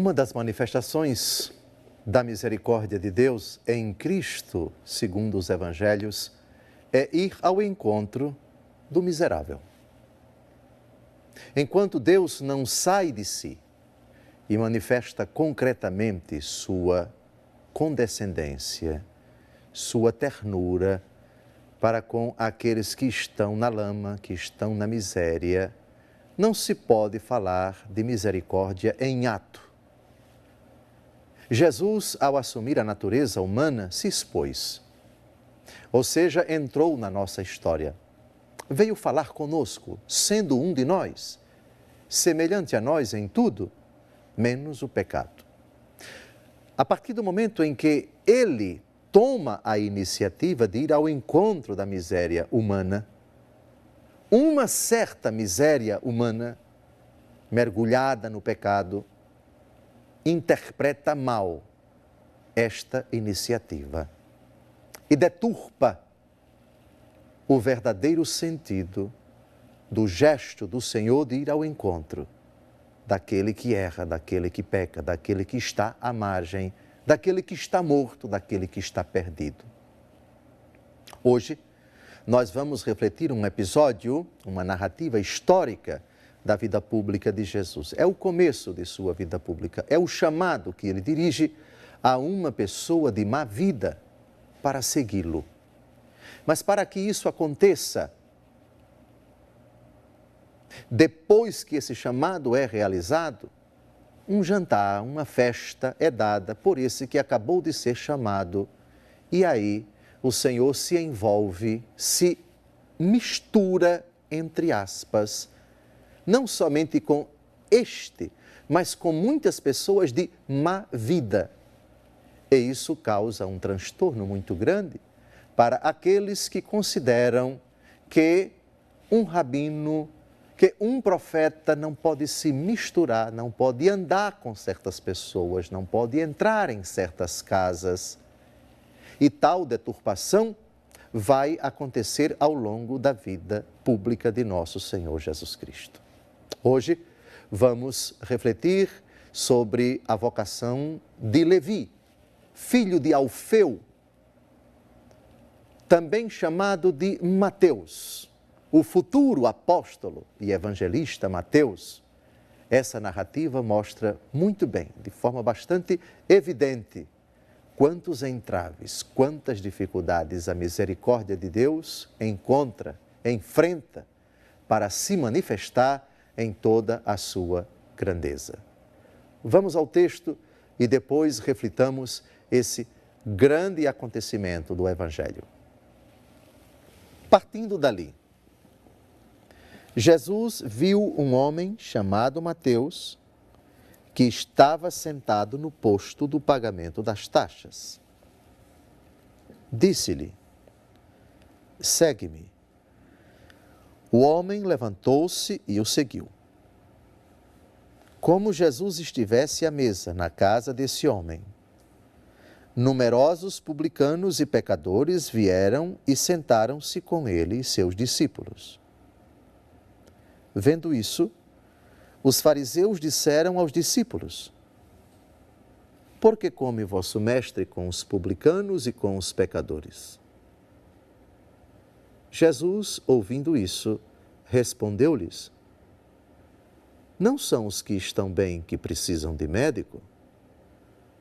Uma das manifestações da misericórdia de Deus em Cristo, segundo os Evangelhos, é ir ao encontro do miserável. Enquanto Deus não sai de si e manifesta concretamente sua condescendência, sua ternura para com aqueles que estão na lama, que estão na miséria, não se pode falar de misericórdia em ato. Jesus, ao assumir a natureza humana, se expôs, ou seja, entrou na nossa história. Veio falar conosco, sendo um de nós, semelhante a nós em tudo, menos o pecado. A partir do momento em que ele toma a iniciativa de ir ao encontro da miséria humana, uma certa miséria humana, mergulhada no pecado, interpreta mal esta iniciativa e deturpa o verdadeiro sentido do gesto do Senhor de ir ao encontro daquele que erra, daquele que peca, daquele que está à margem, daquele que está morto, daquele que está perdido. Hoje, nós vamos refletir um episódio, uma narrativa histórica da vida pública de Jesus. É o começo de sua vida pública, é o chamado que ele dirige a uma pessoa de má vida para segui-lo. Mas para que isso aconteça, depois que esse chamado é realizado, um jantar, uma festa é dada por esse que acabou de ser chamado. E aí o Senhor se envolve, se mistura, entre aspas, não somente com este, mas com muitas pessoas de má vida. E isso causa um transtorno muito grande para aqueles que consideram que um rabino, que um profeta não pode se misturar, não pode andar com certas pessoas, não pode entrar em certas casas. E tal deturpação vai acontecer ao longo da vida pública de nosso Senhor Jesus Cristo. Hoje vamos refletir sobre a vocação de Levi, filho de Alfeu, também chamado de Mateus. O futuro apóstolo e evangelista Mateus. Essa narrativa mostra muito bem, de forma bastante evidente, quantos entraves, quantas dificuldades a misericórdia de Deus encontra, enfrenta, para se manifestar em toda a sua grandeza. Vamos ao texto e depois reflitamos esse grande acontecimento do Evangelho. Partindo dali, Jesus viu um homem chamado Mateus, que estava sentado no posto do pagamento das taxas. Disse-lhe: segue-me. O homem levantou-se e o seguiu. Como Jesus estivesse à mesa na casa desse homem, numerosos publicanos e pecadores vieram e sentaram-se com ele e seus discípulos. Vendo isso, os fariseus disseram aos discípulos: por que come vosso mestre com os publicanos e com os pecadores? Jesus, ouvindo isso, respondeu-lhes: não são os que estão bem que precisam de médico,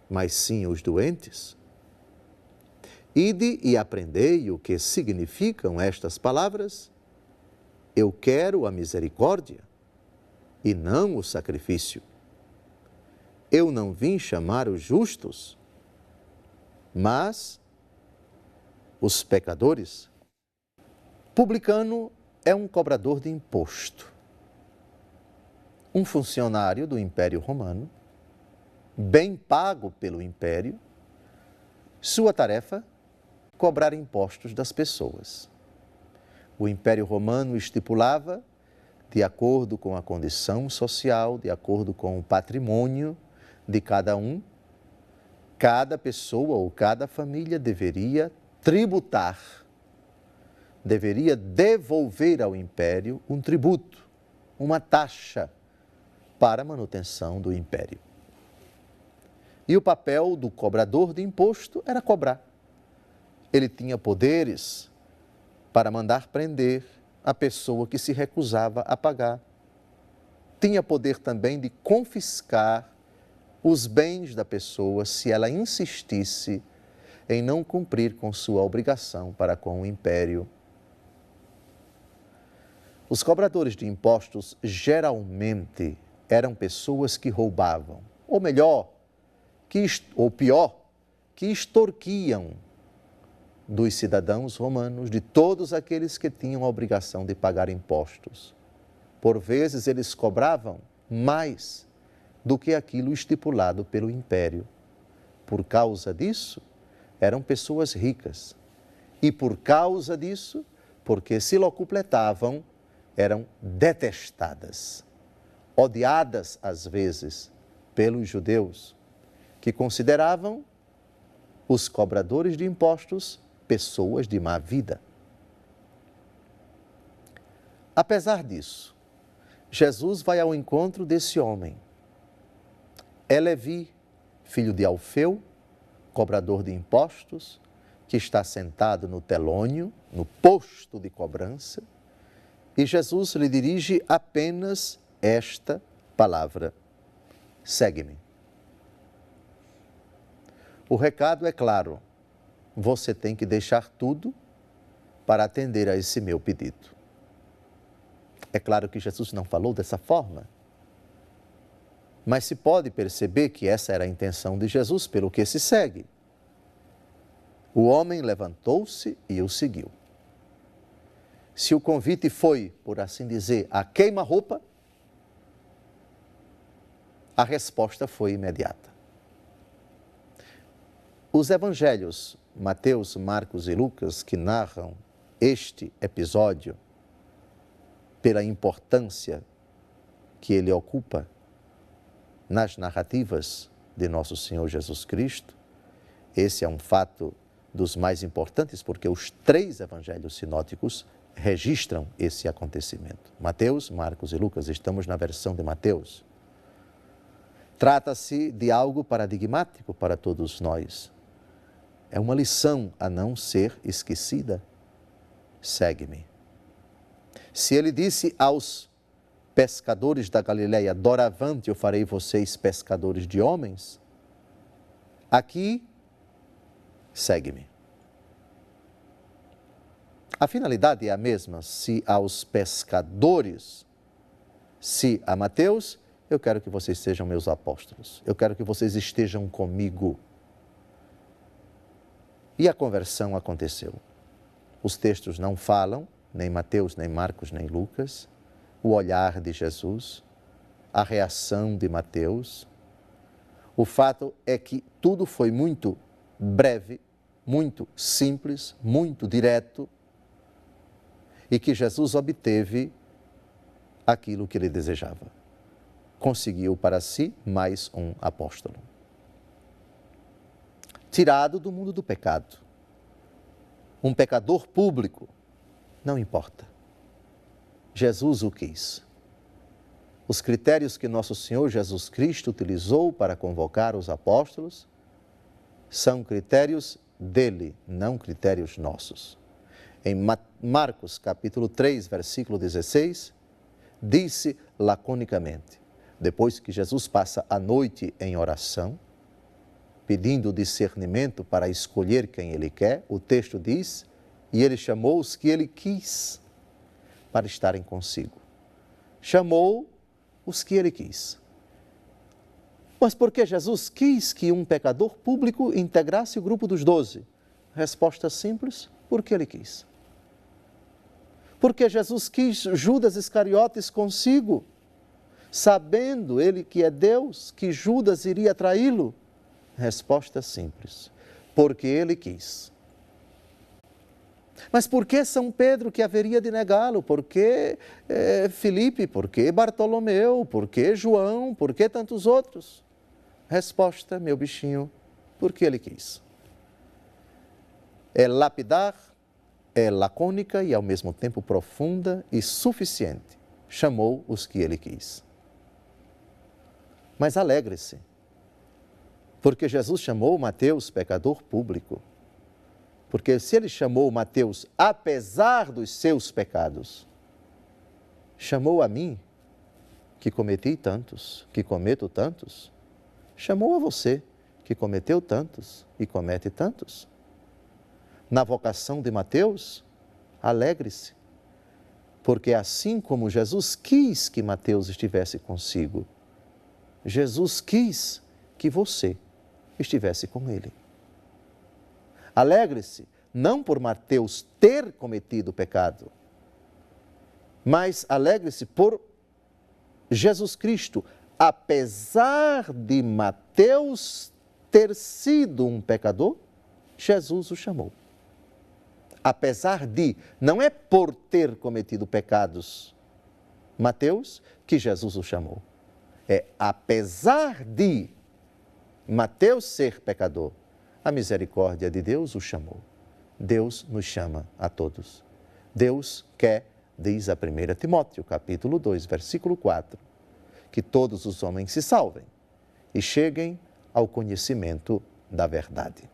mas sim os doentes. Ide e aprendei o que significam estas palavras: eu quero a misericórdia e não o sacrifício. Eu não vim chamar os justos, mas os pecadores. Publicano é um cobrador de imposto, um funcionário do Império Romano, bem pago pelo Império. Sua tarefa, cobrar impostos das pessoas. O Império Romano estipulava, de acordo com a condição social, de acordo com o patrimônio de cada um, cada pessoa ou cada família deveria tributar, deveria devolver ao Império um tributo, uma taxa para a manutenção do Império. E o papel do cobrador de imposto era cobrar. Ele tinha poderes para mandar prender a pessoa que se recusava a pagar. Tinha poder também de confiscar os bens da pessoa se ela insistisse em não cumprir com sua obrigação para com o império. Os cobradores de impostos geralmente eram pessoas que roubavam, ou melhor, ou pior, que extorquiam dos cidadãos romanos, de todos aqueles que tinham a obrigação de pagar impostos. Por vezes eles cobravam mais do que aquilo estipulado pelo império. Por causa disso, eram pessoas ricas. E por causa disso, porque se locupletavam, eram detestadas, odiadas às vezes pelos judeus, que consideravam os cobradores de impostos pessoas de má vida. Apesar disso, Jesus vai ao encontro desse homem. É Levi, filho de Alfeu, cobrador de impostos, que está sentado no telônio, no posto de cobrança, e Jesus lhe dirige apenas esta palavra: segue-me. O recado é claro: você tem que deixar tudo para atender a esse meu pedido. É claro que Jesus não falou dessa forma, mas se pode perceber que essa era a intenção de Jesus, pelo que se segue. O homem levantou-se e o seguiu. Se o convite foi, por assim dizer, a queima-roupa, a resposta foi imediata. Os evangelhos, Mateus, Marcos e Lucas, que narram este episódio, pela importância que ele ocupa nas narrativas de nosso Senhor Jesus Cristo, esse é um fato dos mais importantes, porque os 3 evangelhos sinóticos registram esse acontecimento. Mateus, Marcos e Lucas, estamos na versão de Mateus. Trata-se de algo paradigmático para todos nós. É uma lição a não ser esquecida. Segue-me. Se ele disse aos pescadores da Galileia, doravante eu farei vocês pescadores de homens, aqui, segue-me. A finalidade é a mesma. Se aos pescadores, se a Mateus, eu quero que vocês sejam meus apóstolos. Eu quero que vocês estejam comigo. E a conversão aconteceu. Os textos não falam, nem Mateus, nem Marcos, nem Lucas, o olhar de Jesus, a reação de Mateus. O fato é que tudo foi muito breve, muito simples, muito direto, e que Jesus obteve aquilo que ele desejava. Conseguiu para si mais um apóstolo. Tirado do mundo do pecado. Um pecador público, não importa. Jesus o quis. Os critérios que nosso Senhor Jesus Cristo utilizou para convocar os apóstolos são critérios dele, não critérios nossos. Em Marcos, capítulo 3, versículo 16, disse laconicamente, depois que Jesus passa a noite em oração, pedindo discernimento para escolher quem ele quer, o texto diz, e ele chamou os que ele quis para estarem consigo. Chamou os que ele quis. Mas por que Jesus quis que um pecador público integrasse o grupo dos 12? Resposta simples, porque ele quis. Porque Jesus quis Judas Iscariotes consigo, sabendo ele que é Deus, que Judas iria traí-lo? Resposta simples, porque ele quis. Mas por que São Pedro que haveria de negá-lo? Por que Filipe? Por que Bartolomeu? Por que João? Por que tantos outros? Resposta, meu bichinho, porque ele quis. É lapidar, é lacônica e ao mesmo tempo profunda e suficiente. Chamou os que ele quis. Mas alegre-se. Porque Jesus chamou Mateus pecador público. Porque se ele chamou Mateus apesar dos seus pecados, chamou a mim, que cometi tantos, que cometo tantos, chamou a você, que cometeu tantos e comete tantos. Na vocação de Mateus, alegre-se, porque assim como Jesus quis que Mateus estivesse consigo, Jesus quis que você estivesse com ele. Alegre-se, não por Mateus ter cometido pecado, mas alegre-se por Jesus Cristo, apesar de Mateus ter sido um pecador, Jesus o chamou. Apesar de, não é por ter cometido pecados, Mateus, que Jesus o chamou. É apesar de Mateus ser pecador, a misericórdia de Deus o chamou. Deus nos chama a todos. Deus quer, diz a 1 Timóteo, capítulo 2, versículo 4, que todos os homens se salvem e cheguem ao conhecimento da verdade.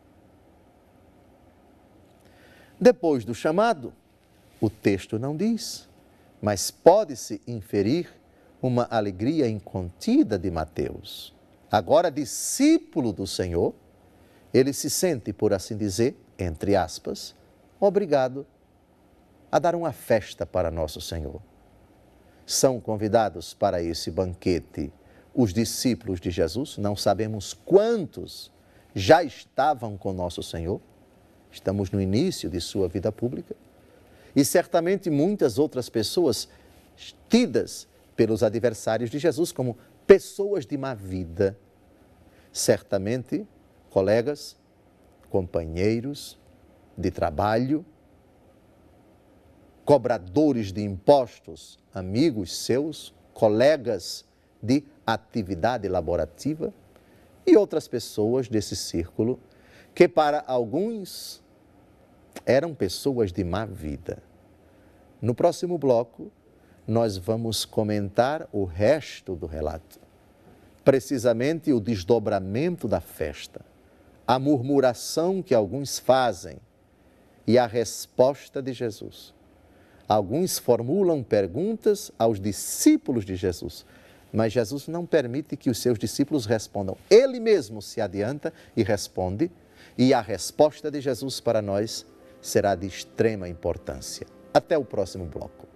Depois do chamado, o texto não diz, mas pode-se inferir uma alegria incontida de Mateus. Agora, discípulo do Senhor, ele se sente, por assim dizer, entre aspas, obrigado a dar uma festa para nosso Senhor. São convidados para esse banquete os discípulos de Jesus, não sabemos quantos já estavam com nosso Senhor, estamos no início de sua vida pública, e certamente muitas outras pessoas tidas pelos adversários de Jesus como pessoas de má vida, certamente colegas, companheiros de trabalho, cobradores de impostos, amigos seus, colegas de atividade laborativa e outras pessoas desse círculo que para alguns eram pessoas de má vida. No próximo bloco, nós vamos comentar o resto do relato, precisamente o desdobramento da festa, a murmuração que alguns fazem e a resposta de Jesus. Alguns formulam perguntas aos discípulos de Jesus, mas Jesus não permite que os seus discípulos respondam. Ele mesmo se adianta e responde, e a resposta de Jesus para nós será de extrema importância. Até o próximo bloco.